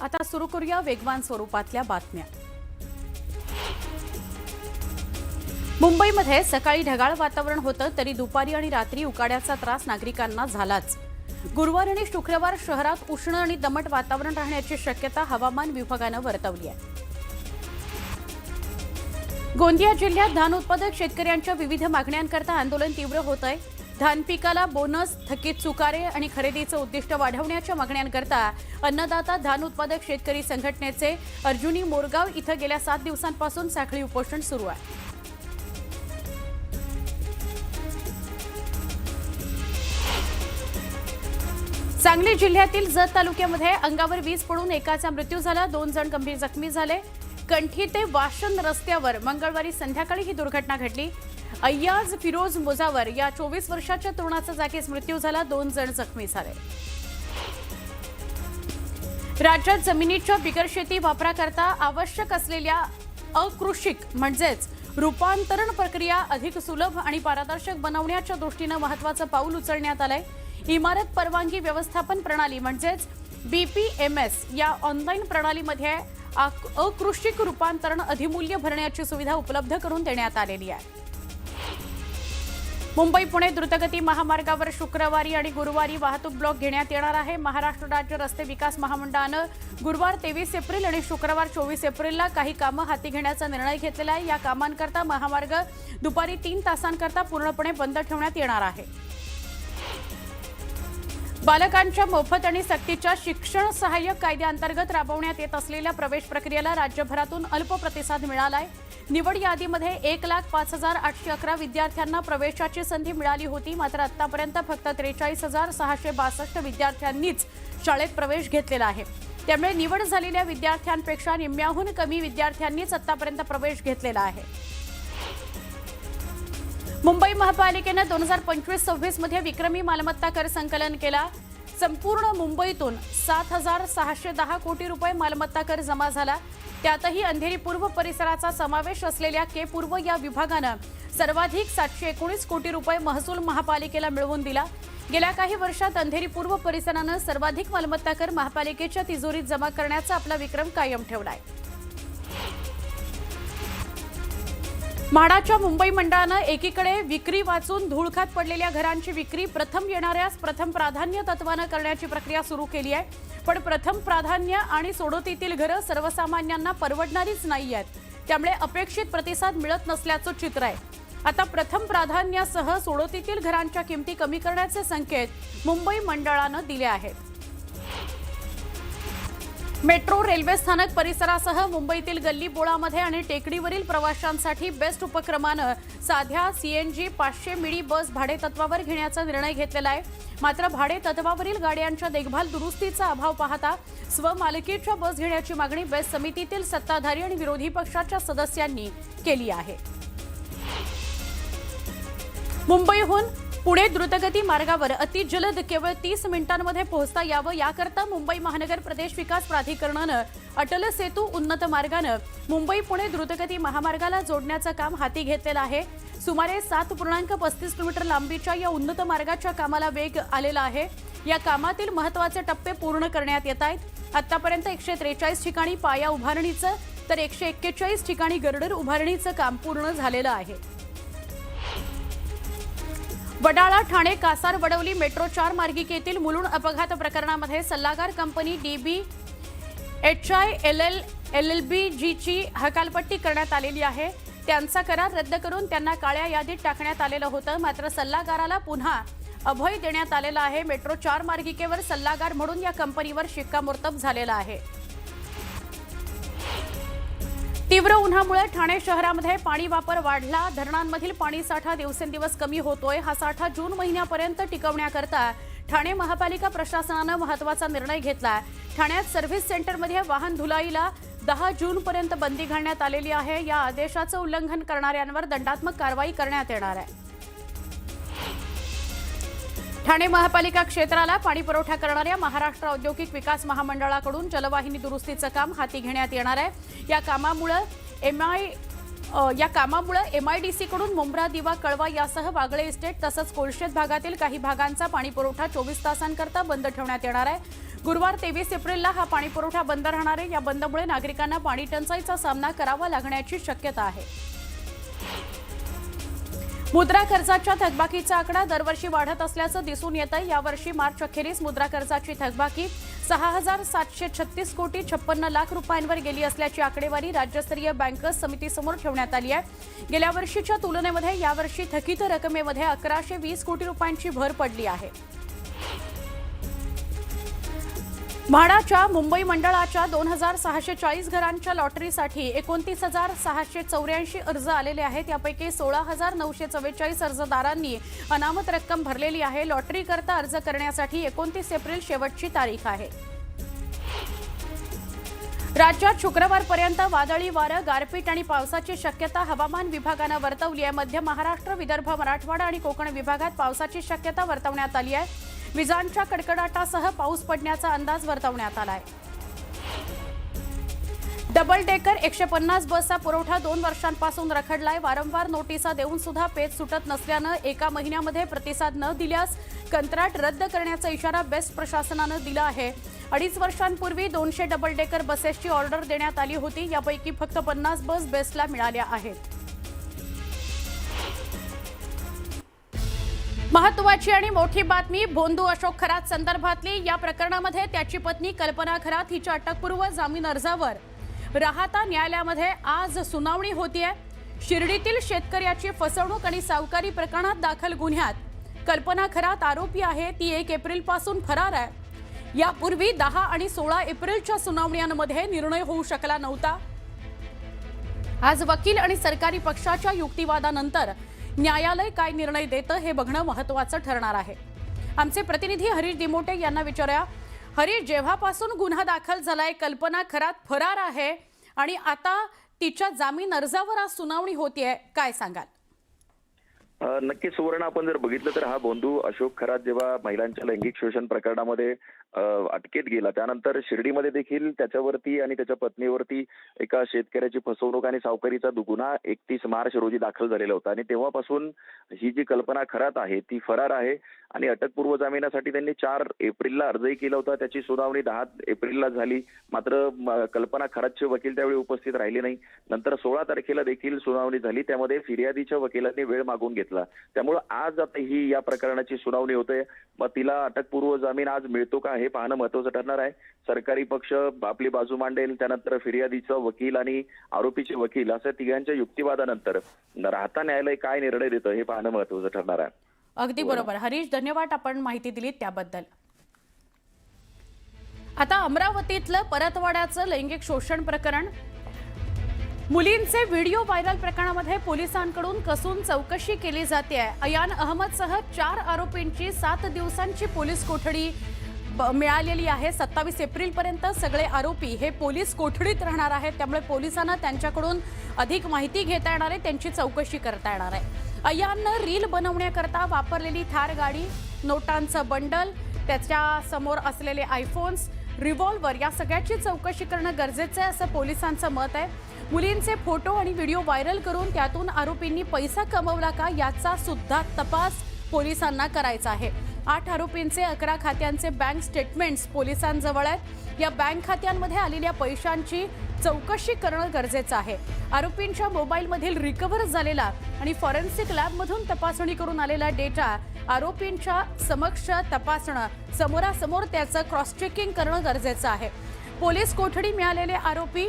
आता सुरू करूया वेगवान स्वरूपातल्या बातम्या। मुंबईमध्ये सकाळी ढगाळ वातावरण होतं तरी दुपारी आणि रात्री उकाड्याचा त्रास नागरिकांना झालाच। गुरुवार आणि शुक्रवार शहरात उष्ण आणि दमट वातावरण राहण्याची शक्यता हवामान विभागानं वर्तवली आहे। गोंदिया जिल्ह्यात धान उत्पादक शेतकऱ्यांच्या विविध मागण्यांकरता आंदोलन तीव्र होत आहे। धान पिकाला बोनस, थकीत चुकारे आणि खरेदीचं उद्दिष्ट वाढवण्याच्या मागण्यांकरता अन्नदाता धान उत्पादक शेतकरी संघटनेचे अर्जुनी मोरगाव इथं गेल्या 7 दिवसांपासून साखळी उपोषण सुरू आहे। सांगली जिल्ह्यातील जत तालुक्यामध्ये अंगावर वीज पडून एकाचा मृत्यू झाला, 2 जण गंभीर जखमी झाले। कंठी ते वाशन रस्त्यावर मंगळवारी संध्याकाळी ही दुर्घटना घडली। अय्याज फिरोज मुजावर या 24 वर्षाच्या तरुणाचा जागीच मृत्यू झाला, 2 जण जखमी झाले। राज्यात जमिनीच्या बिगर शेती वापराकरता आवश्यक असलेल्या अकृषिक म्हणजेच रूपांतरण प्रक्रिया अधिक सुलभ आणि पारदर्शक बनवण्याच्या दृष्टीने महत्त्वाचं पाऊल उचलण्यात आलंय। इमारत परवानगी व्यवस्थापन प्रणाली म्हणजेच बीपीएमएस या ऑनलाईन प्रणालीमध्ये अकृषिक रूपांतरण अधिमूल्य भरण्याची सुविधा उपलब्ध करून देण्यात आलेली आहे। मुंबई पुणे द्रुतगती महामार्गावर शुक्रवारी आणि गुरुवारी वाहतूक ब्लॉक घेण्यात येणार आहे। महाराष्ट्र राज्य रस्ते विकास महामंडळानं गुरुवार 23 एप्रिल आणि शुक्रवार 24 एप्रिलला काही कामं हाती घेण्याचा निर्णय घेतलेला आहे। या कामांकरता महामार्ग दुपारी 3 तासांकरता पूर्णपणे बंद ठेवण्यात येणार आहे। बालकांच्या मोफत आणि सक्तीच्या शिक्षण सहाय्यक कायद्याअंतर्गत राबवण्यात येत असलेल्या प्रवेश प्रक्रियेला राज्यभरातून अल्प प्रतिसाद मिळालाय। निवड यादीमध्ये 1,05,811 विद्यार्थ्यांना प्रवेशाची संधी मिळाली होती, मात्र आतापर्यंत फक्त 43,662 विद्यार्थ्यांनीच शाळेत प्रवेश घेतलेला आहे। त्यामुळे निवड झालेल्या विद्यार्थ्यांपेक्षा निम्म्याहून कमी विद्यार्थ्यांनीच आतापर्यंत प्रवेश घेतलेला आहे। मुंबई महापालिकेने 2025-26 मध्ये विक्रमी मालमत्ता कर संकलन केला। संपूर्ण मुंबईतून 7,610 कोटी रुपये मालमत्ता कर जमा झाला। त्यातही अंधेरी पूर्व परिसराचा समावेश असलेल्या के पूर्व या विभागानं सर्वाधिक 719 कोटी रुपये महसूल महापालिकेला मिळवून दिला। गेल्या काही वर्षात अंधेरी पूर्व परिसरानं सर्वाधिक मालमत्ता कर महापालिकेच्या तिजोरीत जमा करण्याचा आपला विक्रम कायम ठेवलाय। म्हाडाच्या मुंबई मंडळानं एकीकडे विक्री वाचून धूळ खात पडलेल्या घरांची विक्री प्रथम येणाऱ्यास प्रथम प्राधान्य तत्वानं करण्याची प्रक्रिया सुरू केली आहे। पण प्रथम प्राधान्य आणि सोडतीतील घरं सर्वसामान्यांना परवडणारीच नाही आहेत, त्यामुळे अपेक्षित प्रतिसाद मिळत नसल्याचं चित्र आहे। आता प्रथम प्राधान्यासह सोडतीतील घरांच्या किमती कमी करण्याचे संकेत मुंबई मंडळानं दिले आहेत। मेट्रो रेल्वे स्थानक परिसरासह मुंबईतील गल्ली बोळामध्ये आणि टेकडीवरील प्रवाशांसाठी बेस्ट उपक्रमानं साध्या सीएनजी 500 मिनी बस भाडे तत्वावर घेण्याचा निर्णय घेतलेला आहे। मात्र भाडे तत्वावरील गाड्यांच्या देखभाल दुरुस्तीचा अभाव पाहता स्वमालकीच्या बस घेण्याची मागणी बेस्ट समितीतील सत्ताधारी आणि विरोधी पक्षाच्या सदस्यांनी केली आहे। मुंबईहून पुणे द्रुतगती मार्गावर अतिजलद केवळ 30 मिनिटांमध्ये पोहोचता यावं याकरता मुंबई महानगर प्रदेश विकास प्राधिकरणानं अटल सेतू उन्नत मार्गानं मुंबई पुणे द्रुतगती महामार्गाला जोडण्याचं काम हाती घेतलेलं आहे। सुमारे 7.35 किलोमीटर लांबीच्या या उन्नत मार्गाच्या कामाला वेग आलेला आहे। या कामातील महत्त्वाचे टप्पे पूर्ण करण्यात येत आहेत। आतापर्यंत 143 ठिकाणी पाया उभारणीचं तर 141 ठिकाणी गर्डर उभारणीचं काम पूर्ण झालेलं आहे। वडाळा ठाणे कासार वडवली मेट्रो 4 मार्गिकेतील मुलुंड अपघात प्रकरणामध्ये सल्लागार कंपनी DBHILL LLBGची हकालपट्टी करण्यात आलेली आहे। त्यांचा करार रद्द करून त्यांना काळ्या यादीत टाकण्यात आलेलं होतं, मात्र सल्लागाराला पुन्हा अभय देण्यात आलेलं आहे। मेट्रो 4 मार्गिकेवर सल्लागार म्हणून या कंपनीवर शिक्कामोर्तब झालेला आहे। तीव्र उन्हामुळे ठाणे शहरामध्ये पाणी वापर वाढला। धरणांमधील पाणी साठा दिवसेंदिवस कमी होतोय। हा साठा जून महिन्यापर्यंत टिकवण्याकरता ठाणे महापालिका प्रशासनानं महत्त्वाचा निर्णय घेतला। ठाण्यात सर्व्हिस सेंटरमध्ये वाहन धुलाईला 10 जूनपर्यंत बंदी घालण्यात आलेली आहे। या आदेशाचं उल्लंघन करणाऱ्यांवर दंडात्मक कारवाई करण्यात येणार आहे। ठाणे महापालिका क्षेत्राला पाणी पुरवठा करणाऱ्या महाराष्ट्र औद्योगिक विकास महामंडळाकडून जलवाहिनी दुरुस्तीचं काम हाती घेण्यात येणार आहे। या कामामुळे MIDC कडून मुंब्रा, दिवा, कळवा यासह वागळे इस्टेट तसंच कोळशेत भागातील काही भागांचा पाणी पुरवठा 24 तासांकरता बंद ठेवण्यात येणार आहे। गुरुवार 23 एप्रिलला हा पाणी पुरवठा बंद राहणार आहे। या बंदमुळे नागरिकांना पाणी टंचाईचा सामना करावा लागण्याची शक्यता आहे। मुद्रा कर्जाच्या थकबाकीचा आकडा दरवर्षी वाढत असल्याचं दिसून येत आहे। यावर्षी मार्च अखेरीस मुद्रा कर्जाची थकबाकी 6,736 कोटी 56 लाख रुपयांवर गेली असल्याची आकडेवारी राज्यस्तरीय बँकर्स समितीसमोर ठेवण्यात आली आहे। गेल्या वर्षीच्या तुलनेमध्ये यावर्षी थकीत रकमेमध्ये 1120 कोटी रुपयांची भर पडली आहे। म्हाडाच्या मुंबई मंडळाच्या 2,640 घरांच्या लॉटरीसाठी 29,684 अर्ज आलेले आहेत। यापैकी 16,944 अर्जदारांनी अनामत रक्कम भरलेली आहे। लॉटरीकरता अर्ज करण्यासाठी 29 एप्रिल शेवटची तारीख आहे। राज्यात शुक्रवारपर्यंत वादळी वारं, गारपीट आणि पावसाची शक्यता हवामान विभागानं वर्तवली आहे। मध्य महाराष्ट्र, विदर्भ, मराठवाडा आणि कोकण विभागात पावसाची शक्यता वर्तवण्यात आली आहे। विजांच्या कडकडाटासह पाऊस पडण्याचा अंदाज वर्तवण्यात आला आहे। डबल डेकर 150 बसचा पुरवठा 2 वर्षांपासून रखडलाय। वारंवार नोटिसा देऊन सुद्धा पेच सुटत नसल्यानं एका महिन्यामध्ये प्रतिसाद न दिल्यास कंत्राट रद्द करण्याचा इशारा बेस्ट प्रशासनानं दिला आहे। 2.5 वर्षांपूर्वी 200 डबल डेकर बसेसची ऑर्डर देण्यात आली होती। यापैकी फक्त 50 बस बेस्टला मिळाल्या आहेत। महत्त्वाची आणि मोठी बातमी भोंदू अशोक खरात संदर्भातली। या प्रकरणामध्ये त्याची पत्नी कल्पना खरात हिच्या अटकपूर्व जामीन अर्जावर राहता न्यायालयामध्ये आज सुनावणी होतीये। शिर्डीतील शेतकऱ्याची फसवणूक आणि सावकारी प्रकरणात दाखल गुन्ह्यात कल्पना खरात आरोपी आहे। ती 1 एप्रिलपासून फरार आहे। यापूर्वी 10 आणि 16 एप्रिलच्या सुनावण्यांमध्ये निर्णय होऊ शकला नव्हता। आज वकील आणि सरकारी पक्षाच्या युक्तिवादानंतर न्यायालय काय निर्णय देतं हे बघणं महत्त्वाचं ठरणार आहे। आमचे प्रतिनिधी हरीश दिमोटे यांना विचारूया। हरीश, जेव्हापासून गुन्हा दाखल झालाय कल्पना खरात फरार आहे आणि आता तिच्या जामीन अर्जावर आज सुनावणी होतीये, काय सांगाल? नक्की सुवर्ण, आपण जर बघितलं तर हा भोंदू अशोक खरात जेव्हा महिलांच्या लैंगिक शोषण प्रकरणामध्ये अटकेत गेला त्यानंतर शिर्डीमध्ये देखील त्याच्यावरती आणि त्याच्या पत्नीवरती एका शेतकऱ्याची फसवणूक आणि सावकारीचा गुन्हा 31 मार्च रोजी दाखल झालेला होता आणि तेव्हापासून ही जी कल्पना खरात आहे ती फरार आहे आणि अटकपूर्व जामिनासाठी त्यांनी 4 एप्रिलला अर्जही केला होता। त्याची सुनावणी 10 एप्रिलला झाली। मात्र कल्पना खरातचे वकील त्यावेळी उपस्थित राहिले नाही। नंतर 16 तारखेला देखील सुनावणी झाली, त्यामध्ये फिर्यादीच्या वकिलांनी वेळ मागून घेतला। त्यामुळे आज आता ही या प्रकरणाची सुनावणी होते। मग तिला अटकपूर्व जामीन आज मिळतो का हे पाहणं महत्त्वाचं ठरणार आहे। सरकारी पक्ष आपली बाजू मांडेल, त्यानंतर फिर्यादीचा वकील आणि आरोपीचे वकील अशा तिघांच्या युक्तिवादानंतर राहता न्यायालय काय निर्णय देतं हे पाहणं महत्त्वाचं ठरणार आहे। अगदी बरोबर हरीश, धन्यवाद आपण माहिती दिलीत त्याबद्दल। आता अमरावतीतलं परतवाड्याचं लैंगिक शोषण प्रकरण, मुलींचे व्हिडिओ व्हायरल प्रकरणामध्ये पोलिसांकडून कसून चौकशी केली जाते आहे। अयान अहमदसह 4 आरोपींची 7 दिवसांची पोलीस कोठडी मिळालेली आहे। 27 एप्रिलपर्यंत सगळे आरोपी हे पोलीस कोठडीत राहणार आहेत। त्यामुळे पोलिसांना त्यांच्याकडून अधिक माहिती घेता येणार आहे, त्यांची चौकशी करता येणार आहे। अयाननं रील बनवण्याकरता वापरलेली थार गाडी, नोटांचं बंडल, त्याच्या समोर असलेले आयफोन्स, रिव्हॉल्वर या सगळ्याची चौकशी करणं गरजेचं आहे असं पोलिसांचं मत आहे। मुलींचे फोटो आणि व्हिडिओ व्हायरल करून त्यातून आरोपींनी पैसा कमवला का याचा सुद्धा तपास पोलिसांना करायचा आहे। 8 आरोपींचे 11 खात्यांचे बँक स्टेटमेंट्स पोलिसांजवळ आहेत। या बँक खात्यांमध्ये आलेल्या पैशांची चौकशी करणं गरजेचं आहे। आरोपींच्या मोबाईलमधील रिकव्हर झालेला आणि फॉरेन्सिक लॅबमधून तपासणी करून आलेला डेटा आरोपींच्या समक्ष तपासणं, समोरासमोर त्याचं क्रॉस चेकिंग करणं गरजेचं आहे। पोलीस कोठडी मिळालेले आरोपी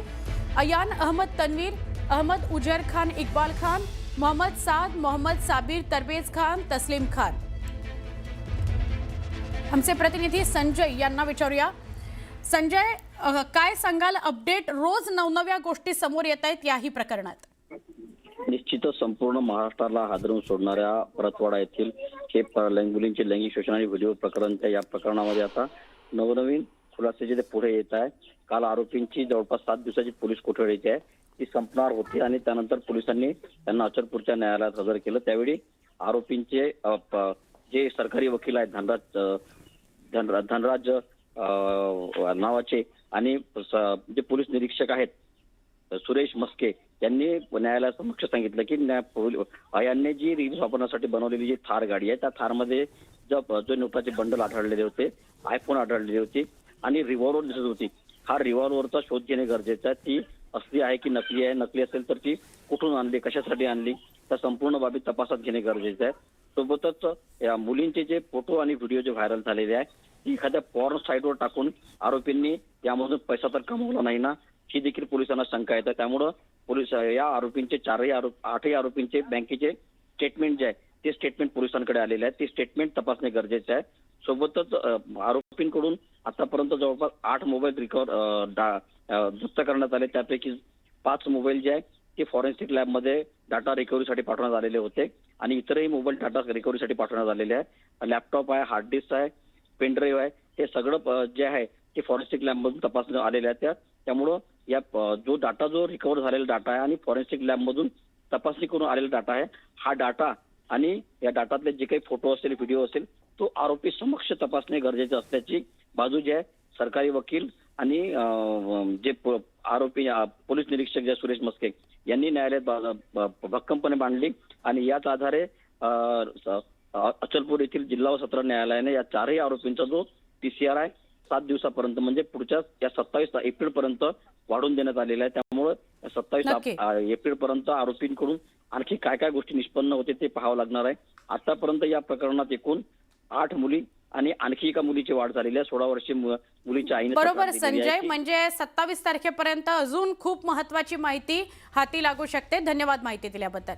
अयान अहमद तन्वीर, अहमद उजैर खान इकबाल खान, मोहम्मद साद, मोहम्मद साबिर तरवेज खान, तस्लीम खान। आमचे प्रतिनिधी संजय यांना विचारूया। संजय, काय सांगाल? अपडेट, रोज नवनव्या गोष्टी समोर येत आहेत याही प्रकरणात। निश्चितच संपूर्ण महाराष्ट्राला हादरवून सोडणाऱ्या परतवाडा येथील हे मुलींचे लैंगिक शोषण आणि व्हिडिओ प्रकरणच्या या प्रकरणामध्ये आता नवनवीन खुलासे जे पुढे येत आहे। काल आरोपींची जवळपास 7 दिवसाची पोलीस कोठडी आहे ती संपणार होती आणि त्यानंतर पोलिसांनी त्यांना अचलपूरच्या न्यायालयात हजर केलं। त्यावेळी आरोपींचे जे सरकारी वकील आहेत धनराज नावाचे आणि जे पोलीस निरीक्षक आहेत सुरेश मस्के यांनी न्यायालयासमक्ष सांगितलं की अयानने जी रील्स वापरण्यासाठी बनवलेली जी थार गाडी आहे त्या थारमध्ये जो नोटाचे बंडल आढळलेले होते, आयफोन आढळलेले होते आणि रिव्हॉल्वर दिसत होती. हा रिव्हॉल्वरचा शोध घेणे गरजेचं आहे. ती असली आहे की नकली आहे, नकली असेल तर ती कुठून आणली, कशासाठी आणली, त्या संपूर्ण बाबी तपासात घेणे गरजेचं आहे. सोबतच या मुलींचे जे फोटो आणि व्हिडिओ जे व्हायरल झालेले आहे ती एखाद्या पॉर्न साईटवर टाकून आरोपींनी यामधून पैसा तर कमवला नाही ना, ही देखील पोलिसांना शंका येते. त्यामुळं पोलीस या आरोपींचे आठही आरोपींचे बँकेचे स्टेटमेंट जे आहे ते स्टेटमेंट पोलिसांकडे आलेले आहे. ते स्टेटमेंट तपासणे गरजेचे आहे. सोबतच आरोपींकडून आतापर्यंत जवळपास 8 मोबाईल जप्त करण्यात आले. त्यापैकी 5 मोबाईल जे आहे ते फॉरेन्सिक लॅबमध्ये डाटा रिकव्हरीसाठी पाठवण्यात आलेले होते आणि इतरही मोबाईल डाटा रिकव्हरीसाठी पाठवण्यात आलेले आहे. लॅपटॉप आहे, हार्ड डिस्क आहे, पेनड्राईव्ह आहे, हे सगळं जे आहे ते फॉरेन्सिक लॅबमधून तपासण्यात आलेले आहे. त्यामुळं या जो डाटा जो रिकव्हर झालेला डाटा आहे आणि फॉरेन्सिक लॅबमधून तपासणी करून आलेला डाटा आहे, हा डाटा आणि या डाटातले जे काही फोटो असेल, व्हिडिओ असेल, तो आरोपी समक्ष तपासणे गरजेचे असल्याची बाजू जी आहे सरकारी वकील आणि जे आरोपी पोलीस निरीक्षक जे सुरेश मस्के यांनी न्यायालयात भक्कमपणे मांडली आणि याच आधारे अचलपूर येथील जिल्हा व सत्र न्यायालयाने या 4ही आरोपींचा जो PCR आहे 7 दिवसापर्यंत म्हणजे पुढच्या या 27 एप्रिल पर्यंत वाढवून देण्यात आलेला आहे. त्यामुळे 27 एप्रिल पर्यंत आरोपींकडून आणखी काय काय गोष्टी निष्पन्न होते ते पाहावं लागणार आहे. आतापर्यंत या प्रकरणात एकूण 8 मुली आणि आणखी एका मुलीची वाढ झालेली आहे. 16 वर्षीय मुलीच्या आईने बरोबर संजय, म्हणजे 27 तारखेपर्यंत अजून खूप महत्वाची माहिती हाती लागू शकते. धन्यवाद माहिती दिल्याबद्दल.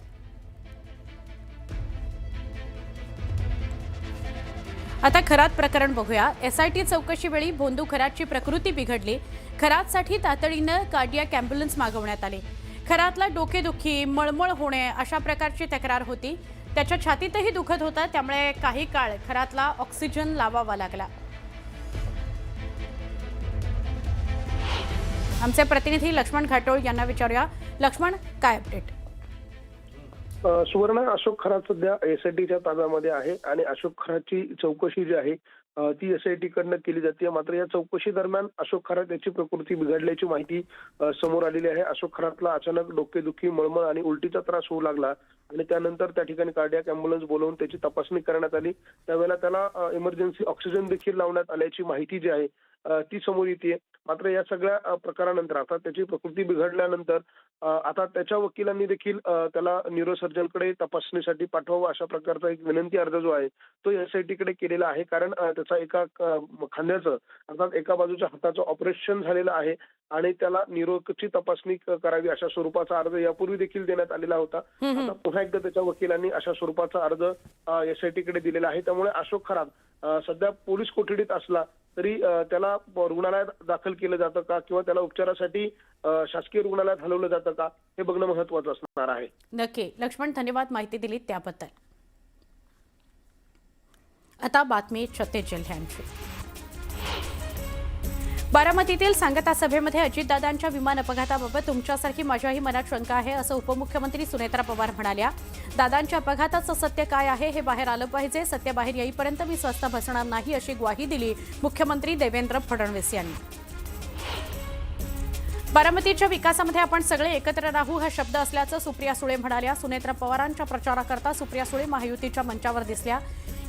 आता खरात प्रकरण बघूया. SIT चौकशी वेळी भोंदू खरातची प्रकृती बिघडली. खरातसाठी तातडीनं कार्डियाक अँब्युलन्स मागवण्यात आली. खरातला डोकेदुखी, मळमळ होणे अशा प्रकारची तक्रार होती. त्याच्या छातीतही दुखत होतं. त्यामुळे काही काळ खरातला ऑक्सिजन लावावा लागला. आमचे प्रतिनिधी लक्ष्मण घाटोळ यांना विचारूया. लक्ष्मण, काय अपडेट? सुवर्ण, अशोक खरात सध्या SITच्या ताब्यामध्ये आहे आणि अशोक खरातची चौकशी जी आहे ती SIT कडनं केली जाते. मात्र या चौकशी दरम्यान अशोक खरात याची प्रकृती बिघडल्याची माहिती समोर आलेली आहे. अशोक खरातला अचानक डोकेदुखी, मळमळ आणि उलटीचा त्रास होऊ लागला आणि त्यानंतर त्या ठिकाणी कार्डियाक अँब्युलन्स बोलवून त्याची तपासणी करण्यात आली. त्यावेळेला त्याला इमर्जन्सी ऑक्सिजन देखील लावण्यात आल्याची माहिती जी आहे ती समोर येते. मात्र या सगळ्या प्रकारानंतर आता त्याची प्रकृती बिघडल्यानंतर आता त्याच्या वकिलांनी देखील त्याला न्यूरोसर्जनकडे तपासणीसाठी पाठवावं अशा प्रकारचा एक विनंती अर्ज जो आहे तो SIT कडे केलेला आहे. कारण त्याचा एका खांद्याचं अर्थात एका बाजूच्या हाताचं ऑपरेशन झालेलं आहे आणि त्याला न्यूरोची तपासणी करावी अशा स्वरूपाचा अर्ज यापूर्वी देखील देण्यात आलेला होता. आता पुन्हा एकदा त्याच्या वकिलांनी अशा स्वरूपाचा अर्ज SIT कडे दिलेला आहे. त्यामुळे अशोक खरात सध्या पोलीस कोठडीत असला तरी त्याला रुग्णालयात दाखल केलं जातं का किंवा त्याला उपचारासाठी शासकीय रुग्णालयात हलवलं जातं का हे बघणं महत्वाचं असणार आहे. नक्की लक्ष्मण, धन्यवाद माहिती दिली त्याबद्दल. आता बातमी छत्तीस जिल्ह्यांची. बारामतीतील सांगता सभेमध्ये अजितदादांच्या विमान अपघाताबाबत तुमच्यासारखी माझ्याही मनात शंका आहे असं उपमुख्यमंत्री सुनेत्रा पवार म्हणाल्या. दादांच्या अपघाताचं सत्य काय आहे हे बाहेर आलं पाहिजे. सत्य बाहेर येईपर्यंत मी स्वस्थ बसणार नाही अशी ग्वाही दिली मुख्यमंत्री देवेंद्र फडणवीस यांनी. बारामतीच्या विकासामध्ये आपण सगळे एकत्र राहू हा शब्द असल्याचं सुप्रिया सुळे म्हणाल्या. सुनेत्रा पवारांच्या प्रचाराकरता सुप्रिया सुळे महायुतीच्या मंचावर दिसल्या.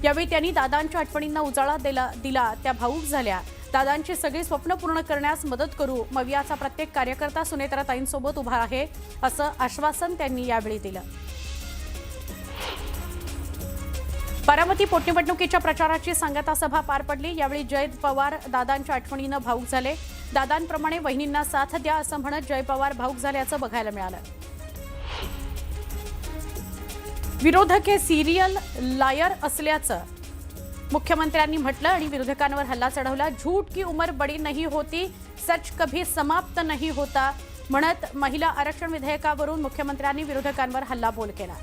यावेळी त्यांनी दादांच्या आठवणींना उजाळा दिला. त्या भावूक झाल्या. दादांची सगळी स्वप्न पूर्ण करण्यास मदत करू. मवियाचा प्रत्येक कार्यकर्ता सुनेत्राताईंसोबत उभा आहे असं आश्वासन त्यांनी यावेळी दिलं. बारामती पोटनिवडणुकीच्या प्रचाराची सांगता सभा पार पडली. यावेळी जयद पवार दादांच्या आठवणीनं भावूक झाले. दादांप्रमाणे वहिनींना साथ द्या असं म्हणत जय पवार भावूक झाल्याचं बघायला मिळालं. विरोधक हे सिरियल लायर असल्याचं मुख्यमंत्र्यांनी म्हटलं आणि विरोधकांवर हल्ला चढवला. झूठ की उमर बडी नहीं होती, सच कभी समाप्त नहीं होता म्हणत महिला आरक्षण विधेयकावरून मुख्यमंत्र्यांनी विरोधकांवर हल्लाबोल केला.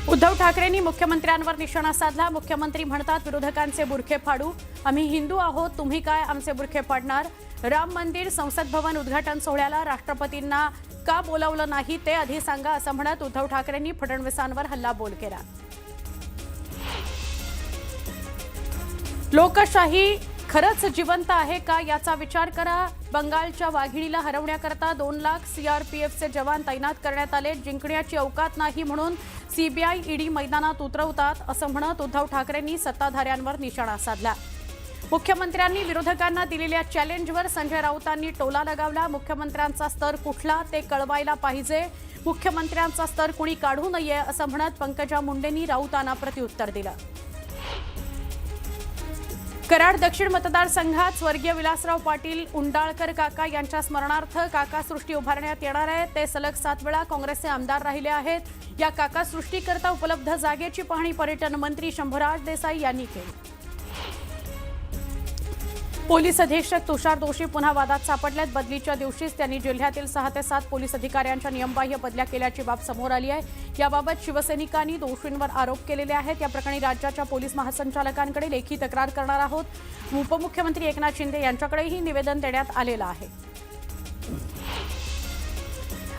उद्धव ठाकरेंनी मुख्यमंत्र्यांवर निशाणा साधला. मुख्यमंत्री म्हणतात विरोधकांचे बुरखे फाडू. आम्ही हिंदू आहोत, तुम्ही काय आमचे बुरखे फाडणार. राम मंदिर संसद भवन उद्घाटन सोहळ्याला राष्ट्रपतींना का बोलावलं नाही ते आधी सांगा असं म्हणत उद्धव ठाकरेंनी फडणवीसांवर हल्लाबोल केला. लोकशाही खरंच जिवंत आहे का याचा विचार करा. बंगालच्या वाघिणीला हरवण्याकरता 2 लाख CRPFचे जवान तैनात करण्यात आले. जिंकण्याची अवकात नाही म्हणून सीबीआय ईडी मैदानात उतरवतात असं म्हणत उद्धव ठाकरेंनी सत्ताधाऱ्यांवर निशाणा साधला. मुख्यमंत्र्यांनी विरोधकांना दिलेल्या चॅलेंजवर संजय राऊतांनी टोला लगावला. मुख्यमंत्र्यांचा स्तर कुठला ते कळवायला पाहिजे, मुख्यमंत्र्यांचा स्तर कुणी काढू नये असं म्हणत पंकजा मुंडेंनी राऊतांना प्रत्युत्तर दिलं. कराड दक्षिण मतदारसंघात स्वर्गीय विलासराव पाटील उंडाळकर काका यांच्या स्मरणार्थ काका सृष्टी उभारण्यात येणार आहे. ते सलग 7 वेळा काँग्रेसचे आमदार राहिले आहेत. या काका सृष्टीकरता उपलब्ध जागेची पाहणी पर्यटन मंत्री शंभूराज देसाई यांनी केली. पोलीस अधीक्षक तुषार दोशी पुन्हा वादात सापडल्यात. बदलीच्या दिवशीच त्यांनी जिल्ह्यातील 6 ते 7 पोलीस अधिकाऱ्यांच्या नियमबाह्य बदल्या केल्याची बाब समोर आली आहे. याबाबत शिवसैनिकांनी दोषींवर आरोप केलेले आहेत. या प्रकरणी राज्याच्या पोलीस महासंचालकांकडे लेखी तक्रार करणार आहोत. उपमुख्यमंत्री एकनाथ शिंदे यांच्याकडेही निवेदन देण्यात आलेलं आहे.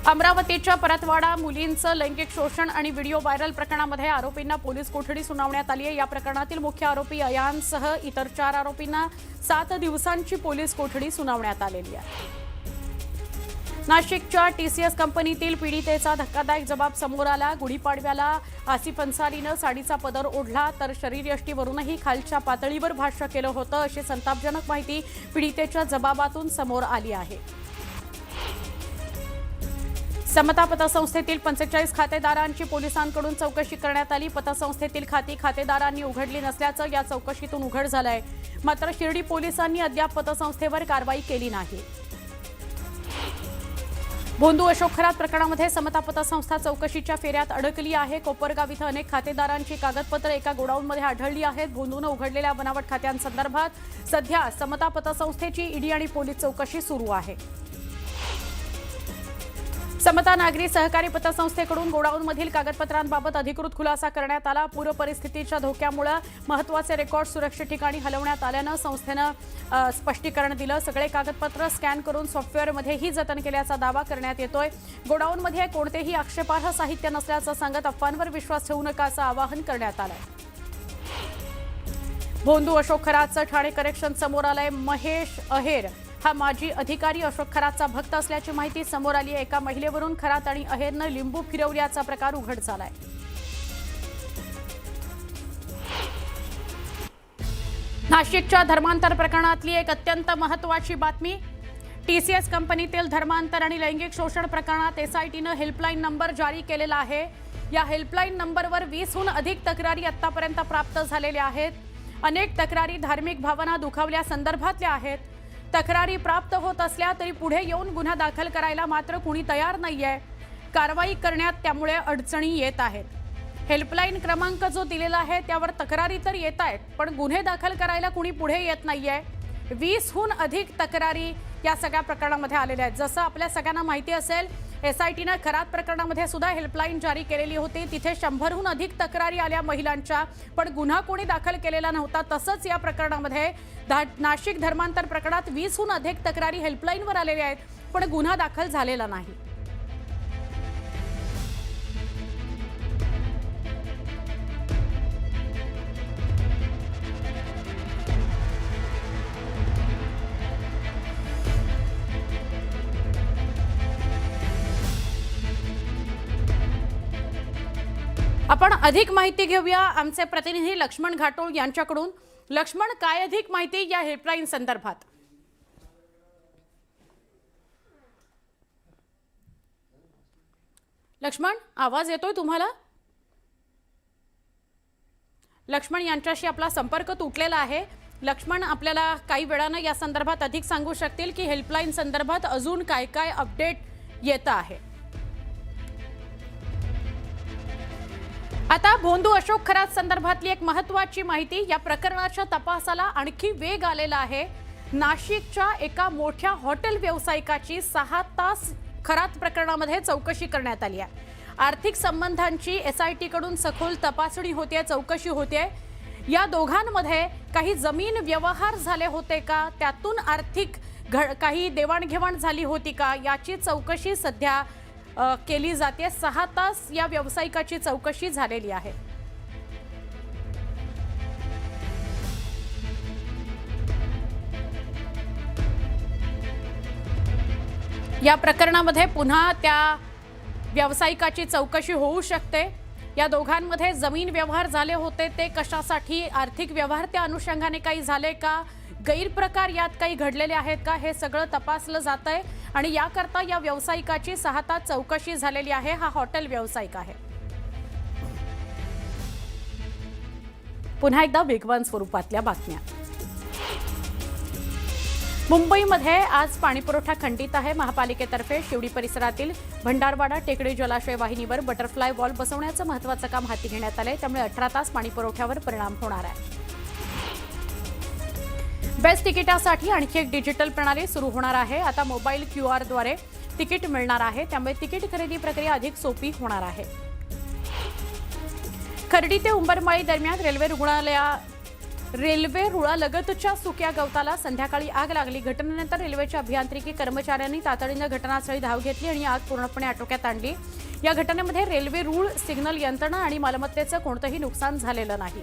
अमरावतीच्या परतवाडा मुलींचं लैंगिक शोषण आणि व्हिडिओ व्हायरल प्रकरणामध्ये आरोपींना पोलीस कोठडी सुनावण्यात आली आहे. या प्रकरणातील मुख्य आरोपी अयानसह इतर 4 आरोपींना 7 दिवसांची पोलीस कोठडी सुनावण्यात आलेली आहे. नाशिकच्या टीसीएस कंपनीतील पीडितेचा धक्कादायक जबाब समोर आला. गुढीपाडव्याला आसिफ अन्सारीनं साडीचा पदर ओढला तर शरीरयष्टीवरूनही खालच्या पातळीवर भाष्य केलं होतं अशी संतापजनक माहिती पीडितेच्या जबाबातून समोर आली आहे. समता पतसंस्थेतील 45 खातेदारांची पोलिसांकडून चौकशी करण्यात आली. पतसंस्थेतील खाती खातेदारांनी उघडली नसल्याचं या चौकशीतून उघड झालंय. मात्र शिर्डी पोलिसांनी अद्याप पतसंस्थेवर कारवाई केली नाही. भोंदू अशोक खरात प्रकरणामध्ये समता पतसंस्था चौकशीच्या फेऱ्यात अडकली आहे. कोपरगाव इथं अनेक खातेदारांची कागदपत्र एका गोडाऊनमध्ये आढळली आहेत. भोंदूनं उघडलेल्या बनावट खात्यांसंदर्भात सध्या समता पतसंस्थेची ईडी आणि पोलीस चौकशी सुरू आहे. समता नागरी सहकारी पतसंस्थेकडून गोडाऊनमधील कागदपत्रांबाबत अधिकृत खुलासा करण्यात आला. पूर परिस्थितीच्या धोक्यामुळे महत्त्वाचे रेकॉर्ड सुरक्षित ठिकाणी हलवण्यात आल्यानं संस्थेनं स्पष्टीकरण दिलं. सगळे कागदपत्र स्कॅन करून सॉफ्टवेअरमध्येही जतन केल्याचा दावा करण्यात येतोय. गोडाऊनमध्ये कोणतेही आक्षेपार्ह साहित्य नसल्याचं सांगत अफवांवर विश्वास ठेवू नका असं आवाहन करण्यात आलंय. भोंदू अशोक खरातचं ठाणे करेक्शन समोर आलंय. महेश अहेर हा माजी अधिकारी अशोक खरातचा भक्त असल्याची माहिती समोर आली आहे. एका महिलेवरून खरात आणि अहेरनं लिंबू फिरवल्याचा प्रकार उघड झालाय. नाशिकच्या धर्मांतर प्रकरणातली एक अत्यंत महत्त्वाची बातमी. टीसीएस कंपनीतील धर्मांतर आणि लैंगिक शोषण प्रकरणात एसआयटीनं हेल्पलाईन नंबर जारी केलेला आहे. या हेल्पलाईन नंबरवर 20हून अधिक तक्रारी आतापर्यंत प्राप्त झालेल्या आहेत. अनेक तक्रारी धार्मिक भावना दुखावल्या संदर्भातल्या आहेत. तक्रारी प्राप्त होत असल्या तरी पुढे येऊन गुन्हा दाखल करायला मात्र कुणी तयार नाहीये. कारवाई करण्यात त्यामुळे अडचणी येत आहेत. हेल्पलाईन क्रमांक जो दिलेला आहे त्यावर तक्रारी तर येत आहेत पण गुन्हे दाखल करायला कुणी पुढे येत नाहीये. 20हून अधिक तक्रारी या सगळ्या प्रकरणामध्ये आलेल्या आहेत. जसं आपल्या सगळ्यांना माहिती असेल एसआयटीनं खरात प्रकरणामध्ये सुद्धा हेल्पलाईन जारी केलेली होती. तिथे 100हून अधिक तक्रारी आल्या महिलांच्या पण गुन्हा कोणी दाखल केलेला नव्हता. तसंच या प्रकरणामध्ये नाशिक धर्मांतर प्रकरणात 20हून अधिक तक्रारी हेल्पलाईनवर आलेल्या आहेत पण गुन्हा दाखल झालेला नाही. आपण अधिक माहिती घेऊया आमचे प्रतिनिधी लक्ष्मण घाटोळ यांच्याकडून. लक्ष्मण, काय अधिक माहिती या हेल्पलाईन संदर्भात? लक्ष्मण, आवाज येतोय तुम्हाला? लक्ष्मण यांच्याशी आपला संपर्क तुटलेला आहे. लक्ष्मण आपल्याला काही वेळानं या संदर्भात अधिक सांगू शकतील की हेल्पलाईन संदर्भात अजून काय काय अपडेट येत आहे? आता भोंदू अशोक खरात संदर्भातली एक महत्त्वाची माहिती. या प्रकरणाच्या तपासाला आणखी वेग आलेला आहे. नाशिकच्या एका मोठ्या हॉटेल व्यावसायिकाची 6 तास खरात प्रकरणामध्ये चौकशी करण्यात आली आहे. आर्थिक संबंधांची एसआयटी कडून सखोल तपासणी होते, चौकशी होते. या दोघांमध्ये काही जमीन व्यवहार झाले होते का, त्यातून आर्थिक काही देवाणघेवाण झाली होती का, याची चौकशी सध्या केली जाते. 6 तास या व्यावसायिकाची चौकशी झालेली आहे. या प्रकरणामध्ये पुन्हा त्या व्यावसायिकाची चौकशी होऊ शकते. या दोघांमध्ये जमीन व्यवहार झाले होते ते कशासाठी, आर्थिक व्यवहार त्या अनुषंगाने काही झाले का, गैरप्रकार यात काही घडलेले आहेत का, हे सगळं तपासलं जात आहे आणि याकरता या व्यावसायिकाची 6 तास चौकशी झालेली आहे. हा हॉटेल व्यावसायिक आहे. पुन्हा एकदा वेगवान स्वरूपातल्या बातम्या. मुंबईमध्ये आज पाणीपुरवठा खंडित आहे. महापालिकेतर्फे शिवडी परिसरातील भंडारवाडा टेकडी जलाशय वाहिनीवर बटरफ्लाय वॉल बसवण्याचं महत्त्वाचं काम हाती घेण्यात आलंय. त्यामुळे 18 तास पाणीपुरवठ्यावर परिणाम होणार आहे. बेस्ट तिकिटासाठी आणखी एक डिजिटल प्रणाली सुरू होणार आहे. आता मोबाईल QRद्वारे तिकीट मिळणार आहे. त्यामुळे तिकीट खरेदी प्रक्रिया अधिक सोपी होणार आहे. खर्डी ते उंबरमाळी दरम्यान रेल्वे रुळालगतच्या सुक्या गवताला संध्याकाळी आग लागली. घटनेनंतर रेल्वेच्या अभियांत्रिकी कर्मचाऱ्यांनी तातडीनं घटनास्थळी धाव घेतली आणि आग पूर्णपणे आटोक्यात आणली. या घटनेमध्ये रेल्वे रूळ, सिग्नल यंत्रणा आणि मालमत्तेचं कोणतंही नुकसान झालेलं नाही.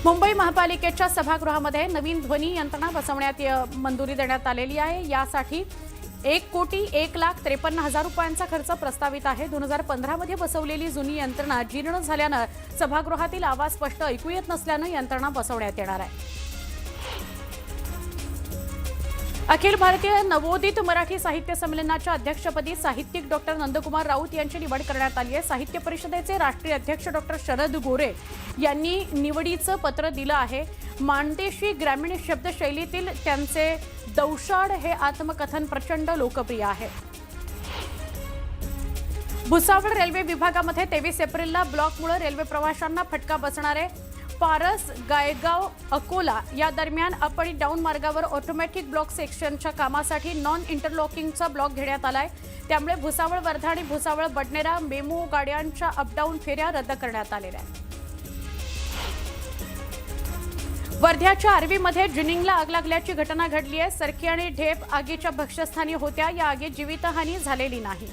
मुंबई महापालिकेच्या सभागृहामध्ये नवीन ध्वनी यंत्रणा बसवण्यात मंजुरी देण्यात आलेली आहे. यासाठी 1,01,53,000 रुपयांचा खर्च प्रस्तावित आहे. 2015 मध्ये बसवलेली जुनी यंत्रणा जीर्ण झाल्यानं सभागृहातील आवाज स्पष्ट ऐकू येत नसल्यानं यंत्रणा बसवण्यात येणार आहे. अखिल भारतीय नवोदित मराठी साहित्य संमेलनाच्या अध्यक्षपदी साहित्यिक डॉक्टर नंदकुमार राऊत यांची निवड करण्यात आली आहे. साहित्य परिषदेचे राष्ट्रीय अध्यक्ष डॉक्टर शरद गोरे यांनी निवडीचं पत्र दिलं आहे. माणदेशी ग्रामीण शब्दशैलीतील त्यांचे दौशाड हे आत्मकथन प्रचंड लोकप्रिय आहे. भुसावळ रेल्वे विभागामध्ये 23 एप्रिलला ब्लॉकमुळे रेल्वे प्रवाशांना फटका बसणार आहे. पारस, गायगाव, अकोला या दरम्यान अप आणि डाऊन मार्गावर ऑटोमॅटिक ब्लॉक सेक्शनच्या कामासाठी नॉन इंटरलॉकिंगचा ब्लॉक घेण्यात आलाय. त्यामुळे भुसावळ, वर्धा आणि भुसावळ बडनेरा मेमो गाड्यांच्या अपडाऊन फेऱ्या रद्द करण्यात आलेल्या आहेत. वर्ध्याच्या आर्वीमध्ये जिनिंगला आग लागल्याची घटना घडली आहे. सरकी आणि ढेप आगीच्या भक्ष्यस्थानी होत्या. या आगीत जीवितहानी झालेली नाही.